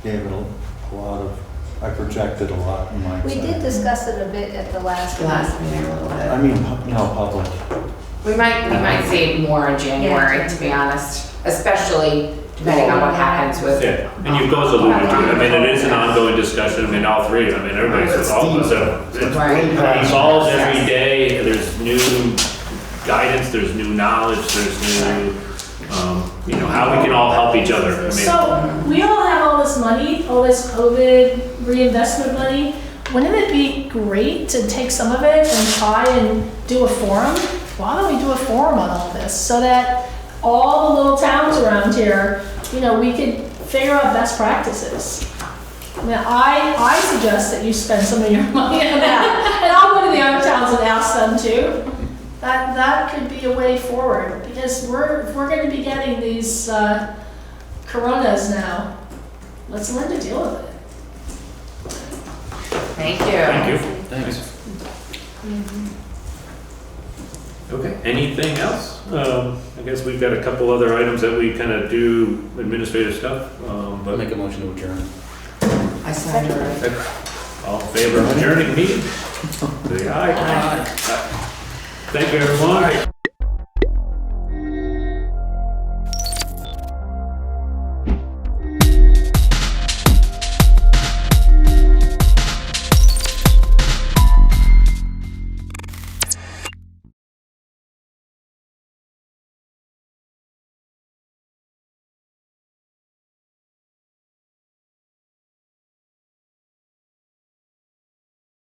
gave it a lot of, I projected a lot in my. We did discuss it a bit at the last Meeting a little bit. I mean, public. We might see more in January, to be honest, especially depending on what happens with. Yeah, and you both alluded to it, I mean, it is an ongoing discussion, I mean, all three, I mean, everybody's, all of us have, it Right. evolves every day, there's new guidance, there's new knowledge, there's new, how we can all help each other, I mean. So, we all have all this money, all this COVID reinvestment money. Wouldn't it be great to take some of it and try and do a forum? Why don't we do a forum on all this so that all the little towns around here, we could figure out best practices? I mean, I suggest that you spend some of your money on that. And I'll go to the other towns and ask them too. That could be a way forward, because if we're going to be getting these coronas now, let's learn to deal with it. Thank you. Thank you. Thanks. Okay, anything else? I guess we've got a couple other items that we kind of do administrative stuff, but Make a motion to adjourn. I signed it. all in favor of adjourning the meeting? Say aye. Thank you, everyone.